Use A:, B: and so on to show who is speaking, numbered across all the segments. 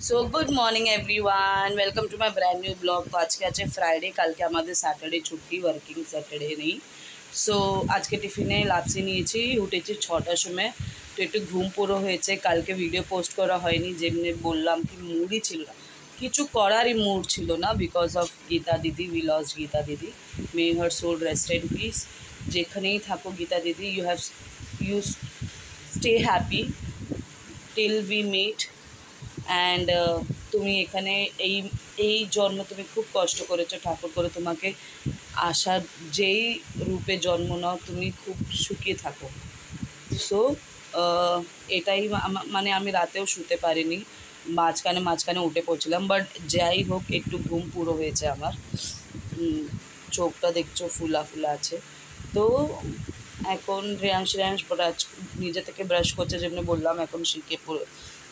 A: So good morning everyone, welcome to my brand new blog. তো আজকে আছে Friday, কালকে আমাদের স্যাটারডে ছুটি, ওয়ার্কিং স্যাটারডে নেই। সো আজকে টিফিনে লাপসি নিয়েছি, উঠেছি 6টার সময়। তো একটু ঘুম পুরো হয়েছে, কালকে ভিডিও পোস্ট করা হয়নি, যেমনি বললাম কি মুডই ছিল না, কিছু করারই মুড ছিল না, বিকজ অফ গীতা দিদি। উই লস্ট গীতা দিদি, may her soul rest in peace. যেখানেই থাকো গীতা দিদি, you stay happy till we meet. And তুমি এখানে এই এই জন্ম তুমি খুব কষ্ট করেছো, ঠাকুর করে তোমাকে আসার যেই রূপে জন্ম নাও, তুমি খুব সুখী থাকো। সো এটাই মানে আমি রাতেও শুতে পারিনি, মাঝখানে উঠে পড়ছিলাম, বাট যাই হোক একটু ঘুম পুরো হয়েছে আমার। চোখটা দেখছো ফুলা ফুলা আছে। তো এখন রেয়াংশ ব্রাশ নিজে থেকে ব্রাশ করছে, যেমনি বললাম এখন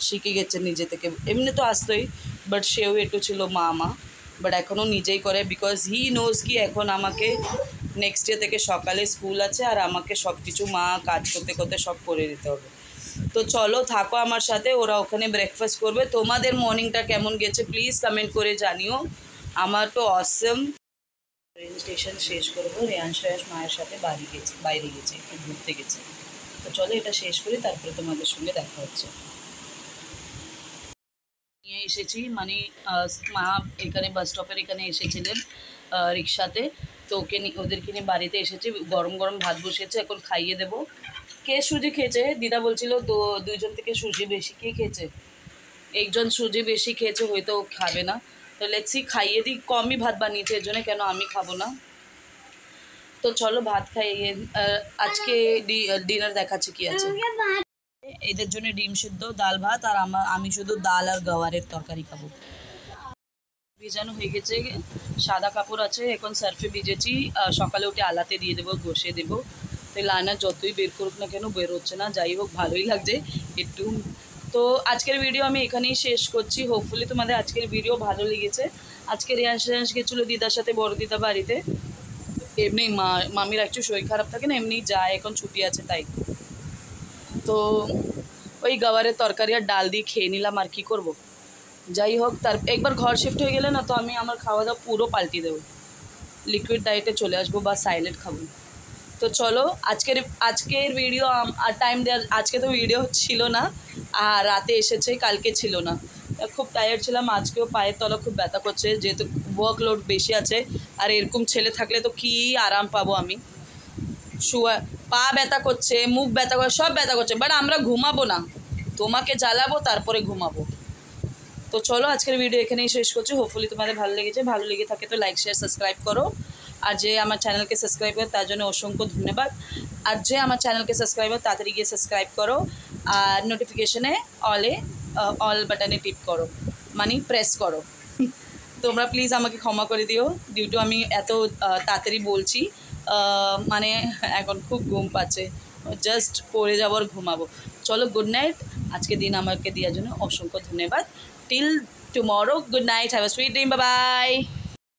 A: শিখে গেছে নিজে থেকে। এমনি তো আসতোই, বাট সেও একটু ছিল মা, বাট এখনও নিজেই করে, বিকজ হি নোজ কি এখন আমাকে নেক্সট ডে থেকে সকালে স্কুল আছে, আর আমাকে সব কিছু মা কাজ করতে করতে সব করে দিতে হবে। তো চলো থাকো আমার সাথে, ওরা ওখানে ব্রেকফাস্ট করবে। তোমাদের মর্নিংটা কেমন গেছে প্লিজ কমেন্ট করে জানিও। আমার তো অসম। ট্রেন স্টেশন শেষ করবো, রেয়াংশ মায়ের সাথে বাইরে গেছে, একটু ঘুরতে গেছে। তো চলো এটা শেষ করি, তারপরে তোমাদের সঙ্গে দেখা হচ্ছে। নিয়ে এসেছি, মানে মা এখানে বাস স্টপের এখানে এসেছিলেন রিক্সাতে। তো ওদেরকে নিয়ে বাড়িতে এসেছি, গরম গরম ভাত বসিয়েছে, এখন খাইয়ে দেবো। কে সুজি খেয়েছে? দিদা বলছিল তো দুইজন থেকে সুজি বেশি কে খেয়েছে, একজন সুজি বেশি খেয়েছে, হয়তো খাবে না। তো লেটসি খাইয়ে দিই, কমই ভাত বানিয়েছে এর জন্য, কেন আমি খাবো না। তো চলো ভাত খাইয়ে। আজকে ডিনার দেখাচ্ছে কি আছে। এদের জন্য ডিম সিদ্ধ, ডাল ভাত, আর আমি শুধু ডাল আর গাওয়ারের তরকারি খাবো। ভিজানো হয়ে গেছে, সাদা কাপড় আছে, এখন সার্ফে ভিজেছি। সকালে উঠে আলাতে দিয়ে দেবো, ঘষে দেবো। তো লাইনা যতই বের করুক না কেন বের হচ্ছে না, যাই হোক ভালোই লাগছে একটু। তো আজকের ভিডিও আমি এখানেই শেষ করছি। হোপফুলি তোমাদের আজকের ভিডিও ভালো লেগেছে। আজকে রেয়াংশ গেছিলো দিদার সাথে, বড় দিদা বাড়িতে। এমনি মামির একটু শরীর খারাপ থাকে না, এমনি যায়, এখন ছুটি আছে তাই। তো ওই গাওয়ারের তরকারি আর ডাল দিয়ে খেয়ে নিলাম, আর কি করব। যাই হোক, তার একবার ঘর শিফট হয়ে গেলে না, তো আমি আমার খাওয়া দাওয়া পুরো পাল্টে দেবো, লিকুইড ডায়েটে চলে আসবো বা সাইলেন্ট খাবো। তো চলো আজকের ভিডিও আর টাইম দেওয়ার, আজকে তো ভিডিও ছিল না, আর রাতে এসেছে, কালকে ছিল না। খুব টায়ার্ড ছিলাম, আজকেও পায়ের তলা খুব ব্যথা করছে, যেহেতু ওয়ার্কলোড বেশি আছে। আর এরকম ছেলে থাকলে তো কী আরাম পাবো আমি। পা ব্যথা করছে, মুখ ব্যথা করছে, সব ব্যথা করছে, বাট আমরা ঘুমাবো না, তোমাকে জ্বালাবো তারপরে ঘুমাবো। তো চলো আজকের ভিডিও এখানেই শেষ করছি। হোপফুলি তোমাদের ভালো লেগেছে, ভালো লেগে থাকে তো লাইক শেয়ার সাবস্ক্রাইব করো। আর যে আমার চ্যানেলকে সাবস্ক্রাইব করে তার জন্য অসংখ্য ধন্যবাদ। আর যে আমার চ্যানেলকে সাবস্ক্রাইব করে তাড়াতাড়ি গিয়ে সাবস্ক্রাইব করো, আর নোটিফিকেশনে অল বাটনে টিপ করো, মানে প্রেস করো। তোমরা প্লিজ আমাকে ক্ষমা করে দিও, ডিউ টু আমি এত তাড়াতাড়ি বলছি। মানে এখন খুব ঘুম পাচ্ছে, জাস্ট পড়ে যাবো আর ঘুমাবো। চলো গুড নাইট, আজকে দিন আমাকে দেওয়ার জন্য অসংখ্য ধন্যবাদ। Till tomorrow, good night, have a sweet dream, bye bye.